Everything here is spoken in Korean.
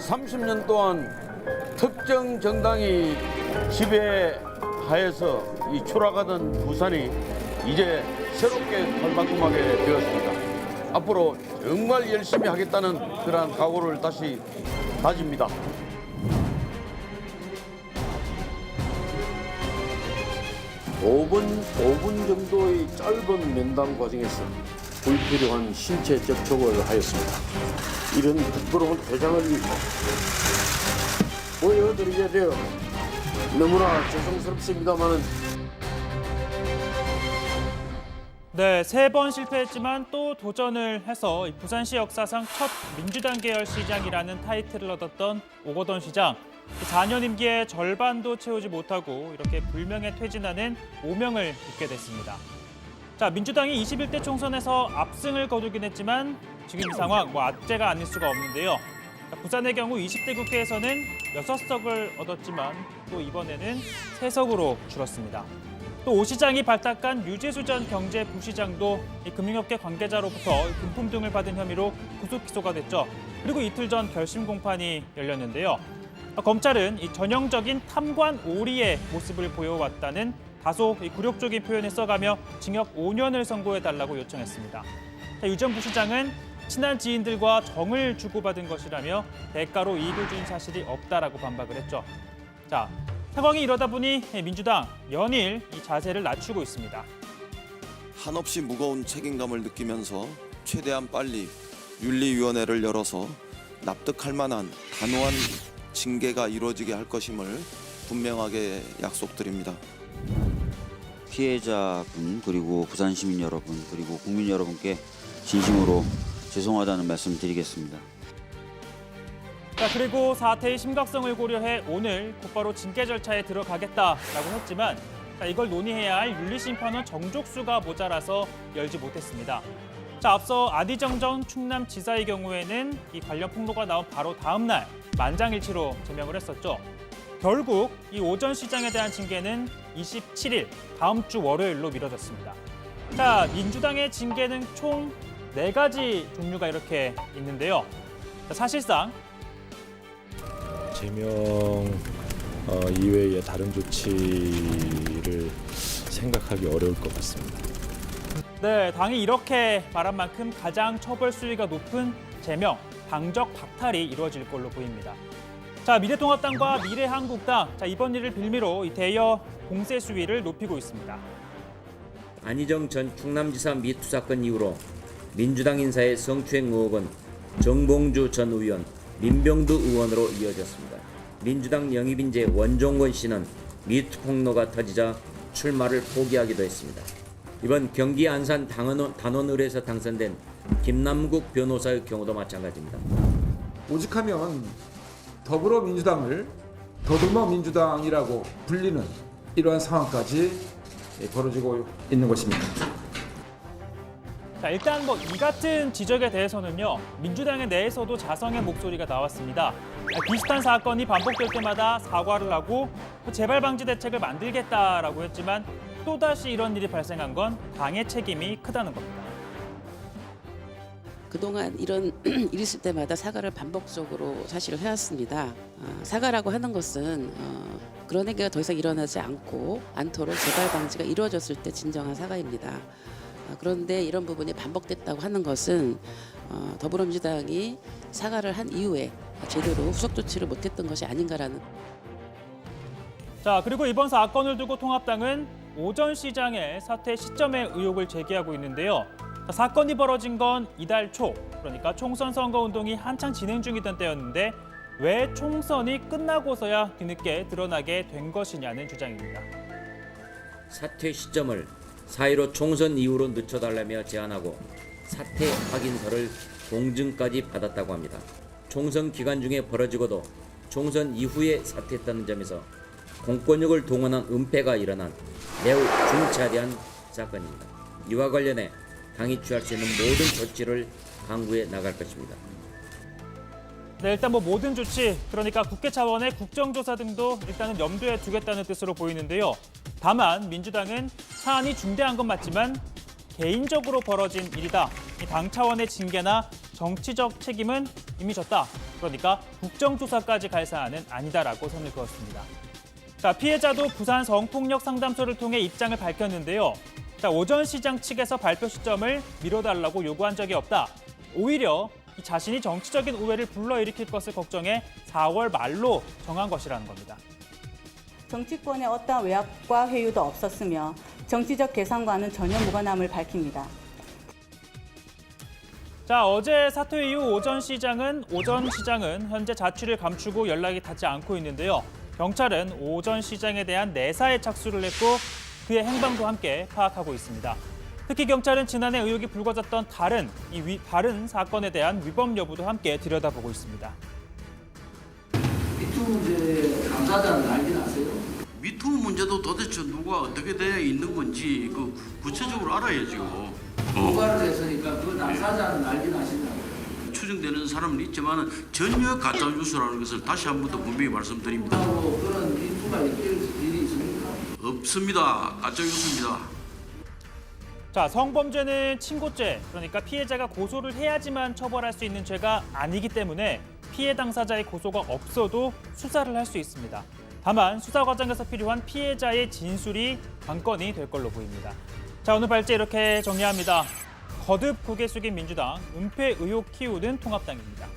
30년 동안 특정 정당이 지배하에서 이 추락하던 부산이 이제 새롭게 발바꿈하게 되었습니다. 앞으로 정말 열심히 하겠다는 그러한 각오를 다시 다집니다. 오 분 정도의 짧은 면담 과정에서 불필요한 신체 접촉을 하였습니다. 이런 부끄러운 퇴장을 보여드리게 되어 너무나 죄송스럽습니다만은 네, 3번 실패했지만 또 도전을 해서 이 부산시 역사상 첫 민주당 계열 시장이라는 타이틀을 얻었던 오거돈 시장. 4년 임기의 절반도 채우지 못하고 이렇게 불명예 퇴진하는 오명을 입게 됐습니다. 자, 민주당이 21대 총선에서 압승을 거두긴 했지만 지금 이 상황 악재가 아닐 수가 없는데요. 부산의 경우 20대 국회에서는 6석을 얻었지만 또 이번에는 3석으로 줄었습니다. 또 오 시장이 발탁한 유재수 전 경제부시장도 이 금융업계 관계자로부터 금품 등을 받은 혐의로 구속 기소가 됐죠. 그리고 이틀 전 결심 공판이 열렸는데요. 검찰은 이 전형적인 탐관 오리의 모습을 보여왔다는 다소 굴욕적인 표현을 써가며 징역 5년을 선고해달라고 요청했습니다. 유 전 부시장은 친한 지인들과 정을 주고받은 것이라며 대가로 이익을 준 사실이 없다라고 반박을 했죠. 자, 상황이 이러다 보니 민주당 연일 이 자세를 낮추고 있습니다. 한없이 무거운 책임감을 느끼면서 최대한 빨리 윤리위원회를 열어서 납득할 만한 단호한 징계가 이루어지게 할 것임을 분명하게 약속드립니다. 피해자분 그리고 부산 시민 여러분 그리고 국민 여러분께 진심으로 죄송하다는 말씀 드리겠습니다. 자, 그리고 사태의 심각성을 고려해 오늘 곧바로 징계 절차에 들어가겠다라고 했지만 이걸 논의해야 할 윤리심판원 정족수가 모자라서 열지 못했습니다. 자, 앞서 안희정 전 충남지사의 경우에는 이 관련 폭로가 나온 바로 다음 날 만장일치로 제명을 했었죠. 결국 이 오전 시장에 대한 징계는 27일 다음 주 월요일로 미뤄졌습니다. 자, 민주당의 징계는 총 4가지 종류가 이렇게 있는데요. 자, 사실상 제명 이외의 다른 조치를 생각하기 어려울 것 같습니다. 네, 당이 이렇게 말한 만큼 가장 처벌 수위가 높은 제명, 당적 박탈이 이루어질 걸로 보입니다. 자, 미래통합당과 미래한국당, 자, 이번 일을 빌미로 이 대여 공세 수위를 높이고 있습니다. 안희정 전 충남지사 미투 사건 이후로 민주당 인사의 성추행 의혹은 정봉주 전 의원, 민병두 의원으로 이어졌습니다. 민주당 영입인재 원종건 씨는 미투 폭로가 터지자 출마를 포기하기도 했습니다. 이번 경기 안산 단원을에서 당선된 김남국 변호사의 경우도 마찬가지입니다. 오직하면 더불어민주당을 더듬어 민주당이라고 불리는 이러한 상황까지 벌어지고 있는 것입니다. 자, 일단 이 같은 지적에 대해서는요, 민주당의 내에서도 자성의 목소리가 나왔습니다. 비슷한 사건이 반복될 때마다 사과를 하고 재발 방지 대책을 만들겠다라고 했지만 또다시 이런 일이 발생한 건 당의 책임이 크다는 겁니다. 그동안 이런 일이 있을 때마다 사과를 반복적으로 사실을 해왔습니다. 사과라고 하는 것은 그런 행위가 더 이상 일어나지 않도록 재발 방지가 이루어졌을 때 진정한 사과입니다. 그런데 이런 부분이 반복됐다고 하는 것은 더불어민주당이 사과를 한 이후에 제대로 후속 조치를 못했던 것이 아닌가라는. 자, 그리고 이번 사건을 두고 통합당은 오전 시장의 사퇴 시점에 의혹을 제기하고 있는데요. 사건이 벌어진 건 이달 초, 그러니까 총선 선거운동이 한창 진행 중이던 때였는데 왜 총선이 끝나고서야 뒤늦게 드러나게 된 것이냐는 주장입니다. 사퇴 시점을 4.15 총선 이후로 늦춰달라며 제안하고 사퇴 확인서를 공증까지 받았다고 합니다. 총선 기간 중에 벌어지고도 총선 이후에 사퇴했다는 점에서 공권력을 동원한 은폐가 일어난 매우 중차대한 사건입니다. 이와 관련해 당이 취할 수 있는 모든 조치를 강구해 나갈 것입니다. 네, 일단 모든 조치, 그러니까 국회 차원의 국정조사 등도 일단은 염두에 두겠다는 뜻으로 보이는데요. 다만 민주당은 사안이 중대한 건 맞지만 개인적으로 벌어진 일이다. 이 당 차원의 징계나 정치적 책임은 이미 졌다. 그러니까 국정조사까지 갈 사안은 아니다라고 선을 그었습니다. 자, 피해자도 부산 성폭력 상담소를 통해 입장을 밝혔는데요. 자, 오 전 시장 측에서 발표 시점을 미뤄달라고 요구한 적이 없다. 오히려 자신이 정치적인 오해를 불러일으킬 것을 걱정해 4월 말로 정한 것이라는 겁니다. 정치권에 어떠한 외압과 회유도 없었으며 정치적 계산과는 전혀 무관함을 밝힙니다. 자, 어제 사퇴 이후 오 전 시장은 현재 자취를 감추고 연락이 닿지 않고 있는데요. 경찰은 오 전 시장에 대한 내사에 착수를 했고 그의 행방도 함께 파악하고 있습니다. 특히 경찰은 지난해 의혹이 불거졌던 다른 사건에 대한 위법 여부도 함께 들여다보고 있습니다. 미투 문제 당사자는 알긴 아세요? 미투 문제도 도대체 누가 어떻게 되어 있는 건지 그 구체적으로 알아야죠. 고발을 했으니까 그 당사자는 알긴 아시냐고. 추정되는 사람은 있지만 전혀 가짜 뉴스라는 것을 다시 한 번 더 분명히 말씀드립니다. 그런 미투가 있길 일이 있습니까? 없습니다. 가짜 뉴스입니다. 자, 성범죄는 친고죄, 그러니까 피해자가 고소를 해야지만 처벌할 수 있는 죄가 아니기 때문에 피해 당사자의 고소가 없어도 수사를 할 수 있습니다. 다만 수사 과정에서 필요한 피해자의 진술이 관건이 될 걸로 보입니다. 자, 오늘 발제 이렇게 정리합니다. 거듭 고개 숙인 민주당, 은폐 의혹 키우는 통합당입니다.